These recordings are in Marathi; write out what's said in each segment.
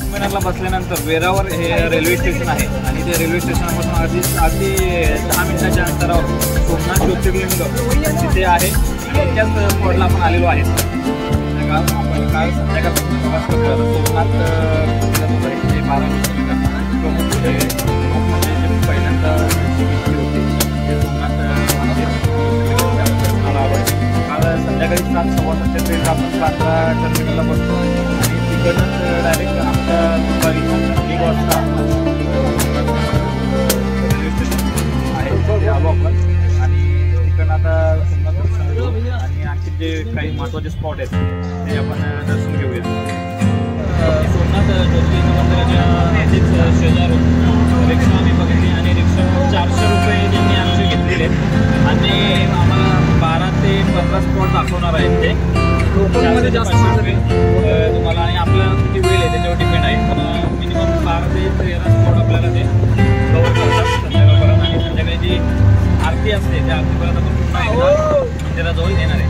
कुतुब बसल्यानंतर वेरावर हे रेल्वे स्टेशन आहे आणि ते रेल्वे स्टेशनपासून अगदी 10 मिनिटाच्या अंतरावर सोमनाथ ज्योतिर्लिंग तिथे आहे आणि त्याच स्पॉटला आपण आलेलो आहे. आपण काल संध्याकाळपासून प्रवास करतो. सोमनाथ हे 12 प्रमुख म्हणजे जे पहिल्यांदा होते ते सोमनाथ काल संध्याकाळी 7:15 ट्रेनला आपण बांद्रा टर्मिनलला बसतो आणि तिकडनंच डायरेक्ट आमच्या दुपारी 1 वाजता रेल्वे स्टेशन आहे ते आलो आपण आणि तिकडनं आता सोमनाथ दर्शन घेऊ आणि आणखी जे काही महत्त्वाचे स्पॉट आहेत ते आपण दर्शन घेऊया. सोमनाथ ज्योतिर्लिंग मंदिराच्या शेजारून रिक्षा आम्ही बघितली आणि रिक्षा 400 रुपये त्यांनी आमचे घेतलेले आहेत आणि आम्हाला 12 ते 15 स्पॉट दाखवणार आहेत ते. कोकणामध्ये जास्त रुपये तुम्हाला आणि आपला किती वेळ आहे त्याच्यावर डिपेंड आहे. पण मिनिमम 12 ते 13 स्पॉट आपल्याला ते कवर करतात संध्याकाळपर्यंत आणि संध्याकाळी जी आरती असते त्या आरतीपर्यंत आपण पुन्हा एकदा मंदिराजवळ येणार आहे.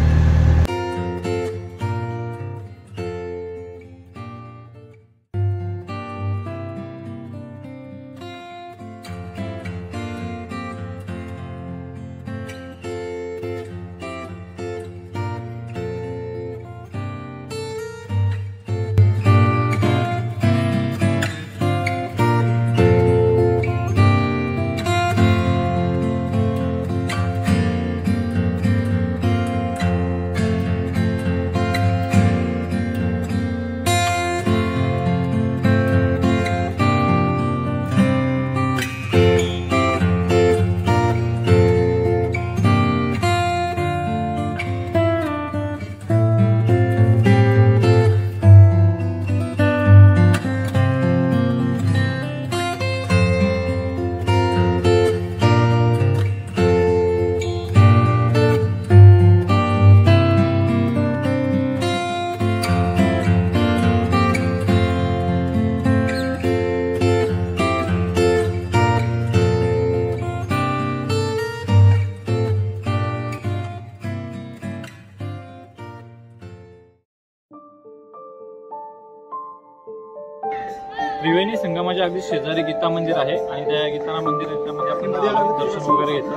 त्रिवेणी संगमाच्या अगदी शेजारी गीता मंदिर आहे आणि त्या गीता मंदिरामध्ये आपण दर्शन वगैरे घेतलं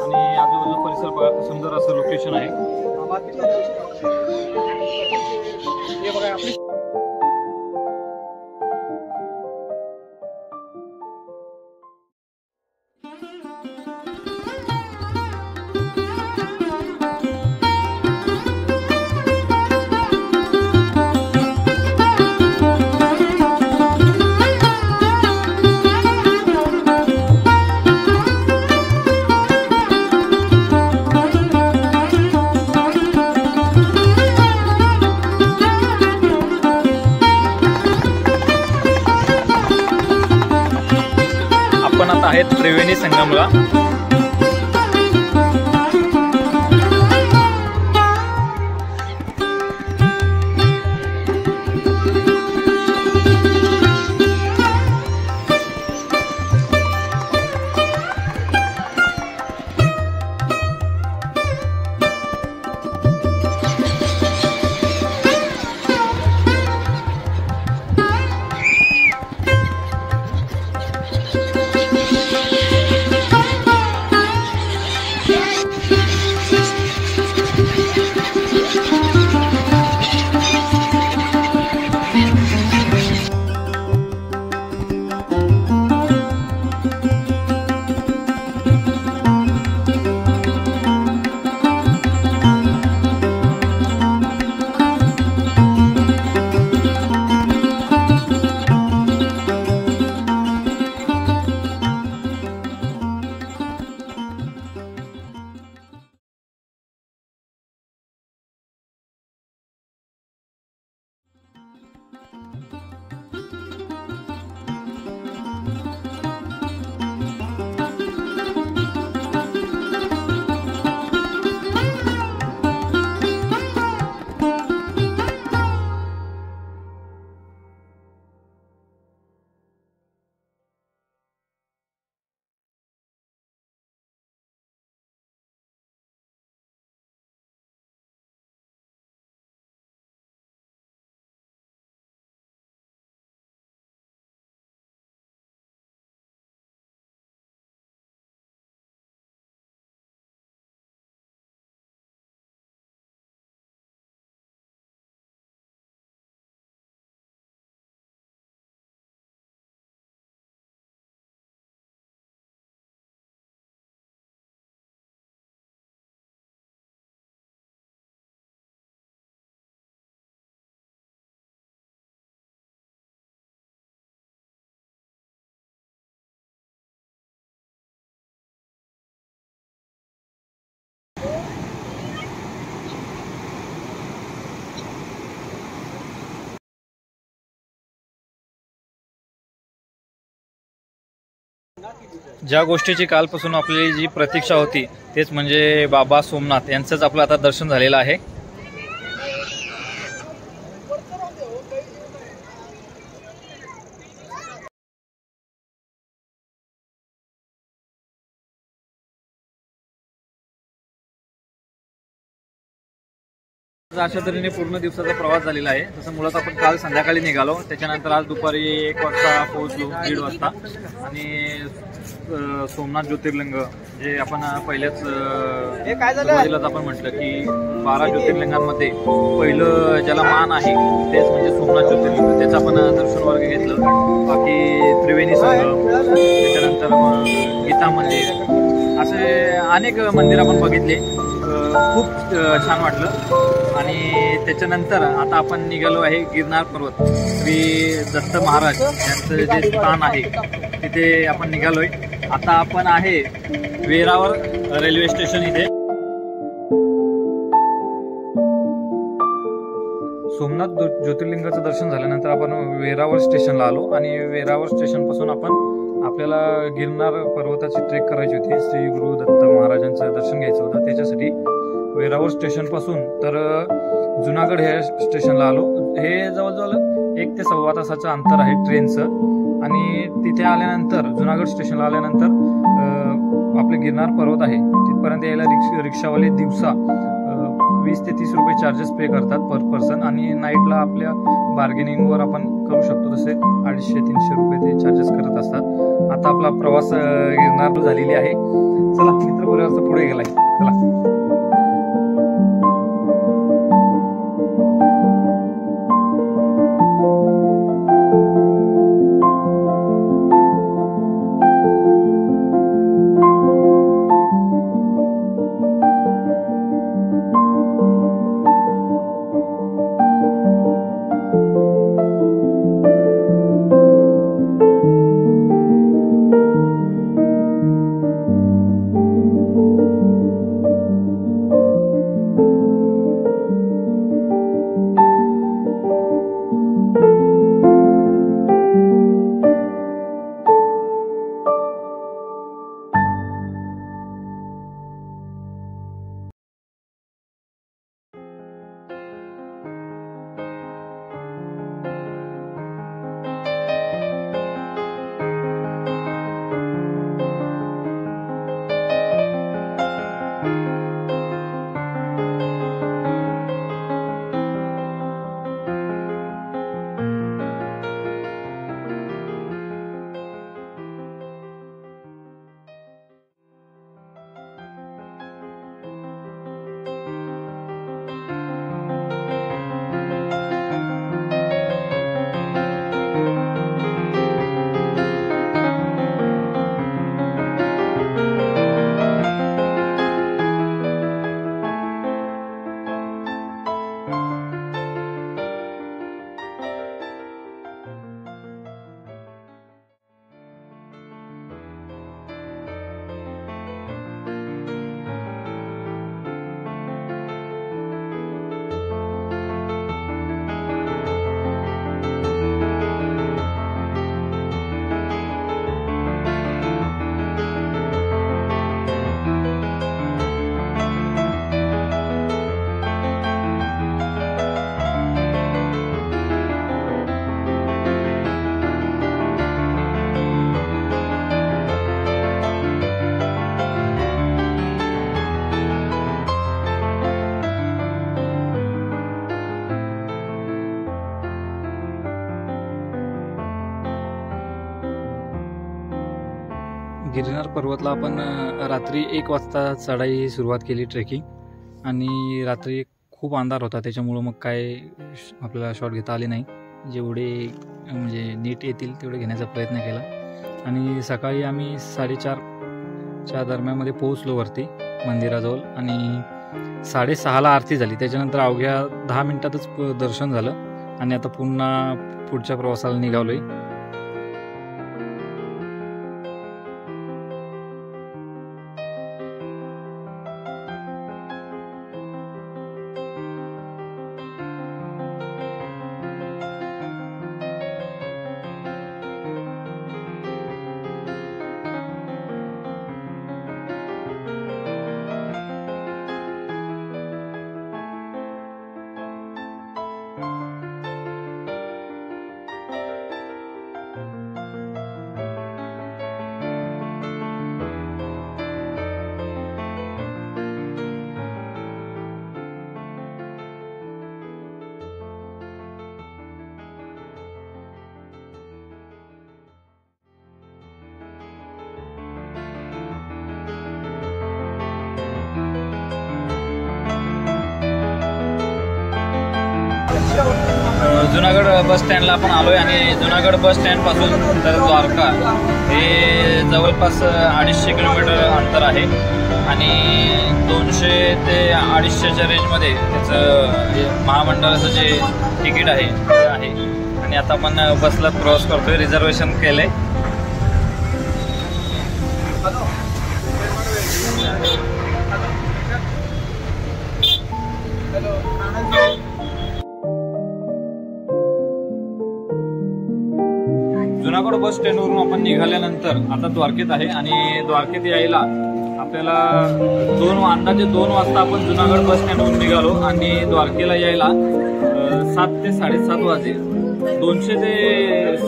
आणि आजूबाजूला परिसर बघा सुंदर असं लोकेशन आहे. आपण आता आहेत त्रिवेणी संगमला. ज्या गोष्टीची कालपासून आपली जी प्रतीक्षा होती तेच म्हणजे बाबा सोमनाथ यांचंच आपलं आता दर्शन झालेलं आहे। अशा तऱ्हेने पूर्ण दिवसाचा प्रवास झालेला आहे। तसं मुळात आपण काल संध्याकाळी निघालो, त्याच्यानंतर आज दुपारी 1 वाजता पोहोचलो, 1:30 वाजता। आणि सोमनाथ ज्योतिर्लिंग जे आपण पहिल्याच सुरुवातीलाच आपण म्हटलं की 12 ज्योतिर्लिंगांमध्ये पहिलं ज्याला मान आहे तेच म्हणजे सोमनाथ ज्योतिर्लिंग, त्याचं आपण दर्शन वगैरे घेतलं। बाकी त्रिवेणी संगम, त्याच्यानंतर गीता मंदिर, असे अनेक मंदिर आपण बघितले। खूप छान वाटलं। आणि त्याच्यानंतर आता आपण निघालो आहे गिरनार पर्वत, श्री दत्त महाराज यांचं जे स्थान आहे तिथे आपण निघालोय। आता आपण आहे वेरावळ रेल्वे स्टेशन इथे। सोमनाथ ज्योतिर्लिंगाचं दर्शन झाल्यानंतर आपण वेरावळ स्टेशनला आलो आणि वेरावळ स्टेशन पासून आपण आपल्याला गिरनार पर्वताची ट्रेक करायची होती। श्री गुरु दत्त महाराजांचं दर्शन घ्यायचं होतं, त्याच्यासाठी वेरावळ स्टेशन पासून तर जुनागड हे स्टेशनला आलो। हे जवळजवळ 1 ते 1.25 तासाचं अंतर आहे ट्रेनचं। आणि तिथे आल्यानंतर जुनागड स्टेशनला आल्यानंतर आपले गिरनार पर्वत आहे तिथपर्यंत यायला रिक्षावाले दिवसा 20 ते 30 रुपये चार्जेस पे करतात पर पर्सन। आणि नाईटला आपल्या बार्गेनिंगवर आपण करू शकतो, तसे 250-300 रुपये ते चार्जेस करत असतात। आता आपला प्रवास गिरनार झालेली आहे। चला, मित्रपरिवाराचा पुढे गेलाय, चला। गिरनार पर्वतला आपण रात्री 1 वाजता चढाई सुरुवात केली ट्रेकिंग। आणि रात्री खूप अंधार होता, त्याच्यामुळं मग काय आपल्याला शॉट घेता आले नाही। जेवढे म्हणजे नीट येतील तेवढे घेण्याचा प्रयत्न केला। आणि सकाळी आम्ही 4:30च्या दरम्यानमध्ये पोहोचलो वरती मंदिराजवळ। आणि 6:30ला आरती झाली, त्याच्यानंतर अवघ्या 10 मिनिटातच दर्शन झालं। आणि आता पुन्हा पुढच्या प्रवासाला निघालोय। जुनागड बस स्टँडला आपण आलोय आणि जुनागड बस स्टँड पासून तर द्वारका हे जवळपास 250 किलोमीटर अंतर आहे आणि 200 ते 250च्या रेंजमध्ये त्याचं महामंडळाचं जे तिकीट आहे ते आहे. आणि आता आपण बसला प्रवास करतोय, रिझर्वेशन केलंय. जुनागड बस स्टँडवरून आपण निघाल्यानंतर आता द्वारकेत आहे आणि द्वारकेत यायला आपल्याला अंदाजे 2 वाजता आपण जुनागड बस स्टँडवरून निघालो आणि द्वारकेला यायला 7 ते 7:30 वाजले. 200 ते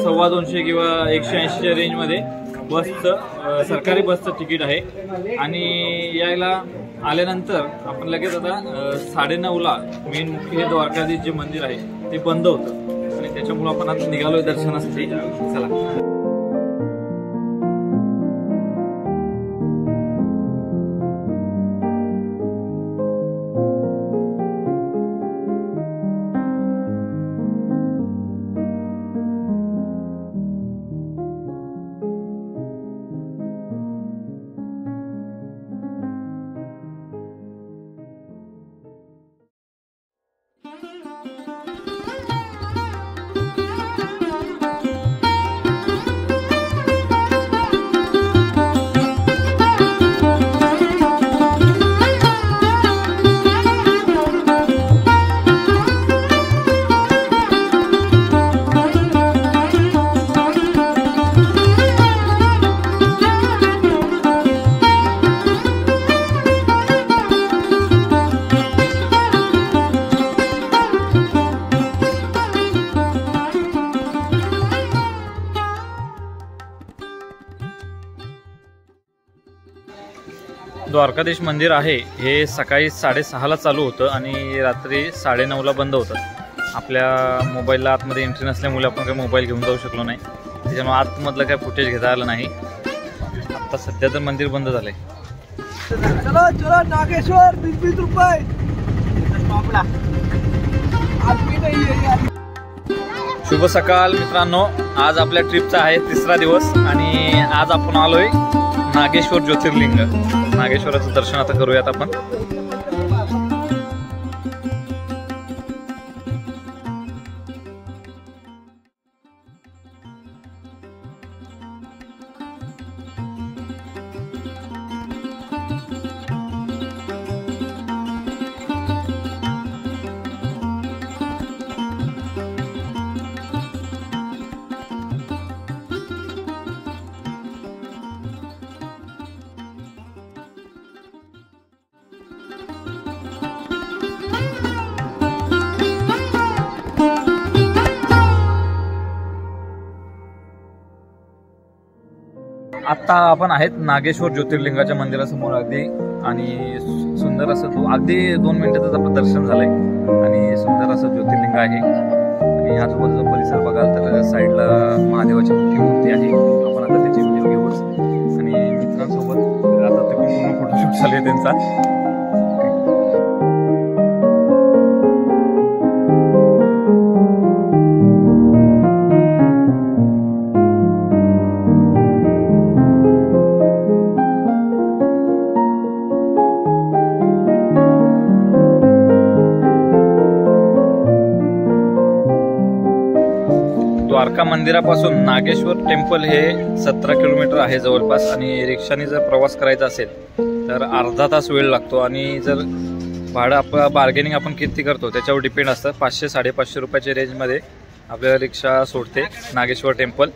250 किंवा 180च्या रेंजमध्ये बसचं सरकारी बसचं तिकीट आहे. आणि यायला आल्यानंतर आपण लगेच आता 9:30ला मेन मुख्य द्वारकाधीश जे मंदिर आहे ते बंद होतं आणि त्याच्यामुळे आपण आता निघालोय दर्शनासाठी. चला. द्वारकाधीश मंदिर आहे हे सकाळी 6:30ला चालू होतं आणि रात्री 9:30ला बंद होतं. आपल्या मोबाईलला आतमध्ये एंट्री नसल्यामुळे आपण काही मोबाईल घेऊन जाऊ शकलो नाही, त्याच्यामुळे आतमधलं काही फुटेज घेता आलं नाही. आता सध्या तर मंदिर बंद झालंय. नागेश्वर 20 रुपये. शुभ सकाळ मित्रांनो, आज आपल्या ट्रिपचा आहे 3रा दिवस आणि आज आपण आलोय नागेश्वर ज्योतिर्लिंग. नागेश्वराचं दर्शन आता करूयात आपण. आता आपण आहेत नागेश्वर ज्योतिर्लिंगाच्या मंदिरासमोर अगदी आणि सुंदर असं अगदी 2 मिनिटातच आपलं दर्शन झालंय आणि सुंदर असं ज्योतिर्लिंग आहे. आणि आजूबाजूचा परिसर बघाल तर साईडला महादेवाची मोठी मूर्ती आहे. आपण आता त्याची व्हिडिओ घेऊच आणि मित्रांसोबत आता ते पण पूर्ण फोटोशूट चालू आहे त्यांचा. द्वारका मंदिरापासून नागेश्वर टेम्पल हे 17 किलोमीटर आहे जवळपास आणि रिक्षाने जर प्रवास करायचा असेल तर अर्धा तास वेळ लागतो. आणि जर भाडं आपलं बार्गेनिंग आपण किती करतो त्याच्यावर डिपेंड असतं. 500-550 रुपयाच्या रेंजमध्ये आपल्याला रिक्षा सोडते नागेश्वर टेम्पल.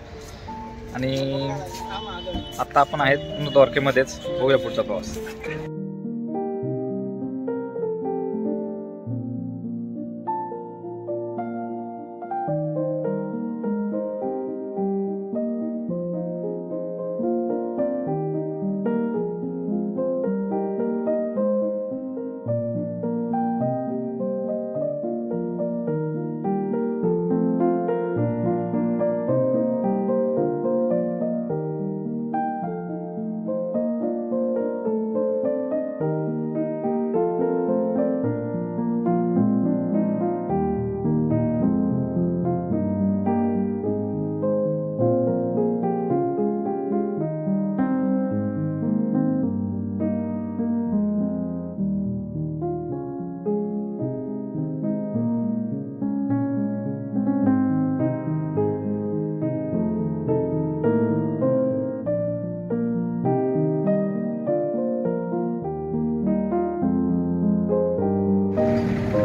आणि आत्ता आपण आहेत द्वारकेमध्येच. बघूया पुढचा प्रवास.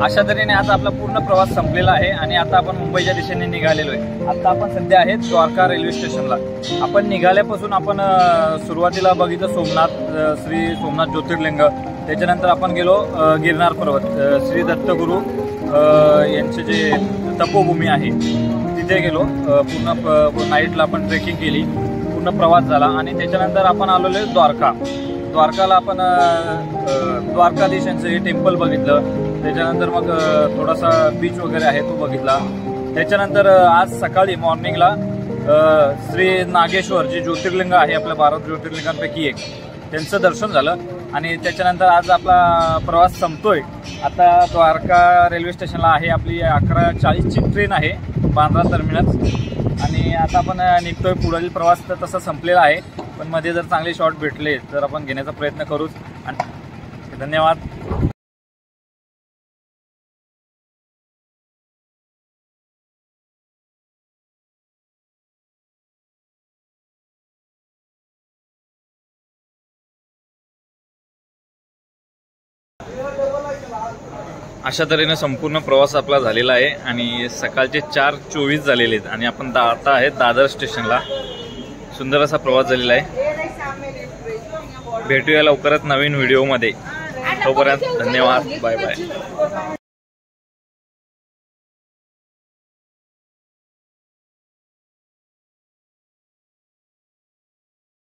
अशा तऱ्हेने आता आपला पूर्ण प्रवास संपलेला आहे आणि आता आपण मुंबईच्या दिशेने निघालेलो आहे. आता आपण सध्या आहेत द्वारका रेल्वे स्टेशनला. आपण निघाल्यापासून आपण सुरुवातीला बघितलं सोमनाथ, श्री सोमनाथ ज्योतिर्लिंग. त्याच्यानंतर आपण गेलो गिरनार पर्वत, श्री दत्तगुरू यांचे जे तपोभूमी आहे तिथे गेलो. पूर्ण नाईटला आपण ट्रेकिंग केली, पूर्ण प्रवास झाला आणि त्याच्यानंतर आपण आलेलो द्वारका. द्वारकाला आपण द्वारकाधीशांचं हे टेम्पल बघितलं. त्याच्यानंतर मग थोडासा बीच वगैरे आहे तो बघितला. त्याच्यानंतर आज सकाळी मॉर्निंगला श्री नागेश्वर जे ज्योतिर्लिंग आहे आपल्या 12 ज्योतिर्लिंगांपैकी एक, त्यांचं दर्शन झालं. आणि त्याच्यानंतर आज आपला प्रवास संपतोय. आता द्वारका रेल्वे स्टेशनला आहे आपली 11:40ची ट्रेन आहे बांद्रा टर्मिनस. आणि आता आपण निघतोय. पुढील प्रवास तर तसा संपलेला आहे, पण मध्ये जर चांगले शॉट भेटले तर आपण घेण्याचा प्रयत्न करूच. आणि धन्यवाद. अशा तऱ्हेने संपूर्ण प्रवास आपला झालेला आहे आणि सकाळचे 4:24 झालेले आहेत आणि आपण आता आहेत दादर स्टेशनला. सुंदर असा प्रवास झालेला आहे. भेटूया लवकरच नवीन व्हिडिओमध्ये. तोपर्यंत धन्यवाद. Bye bye.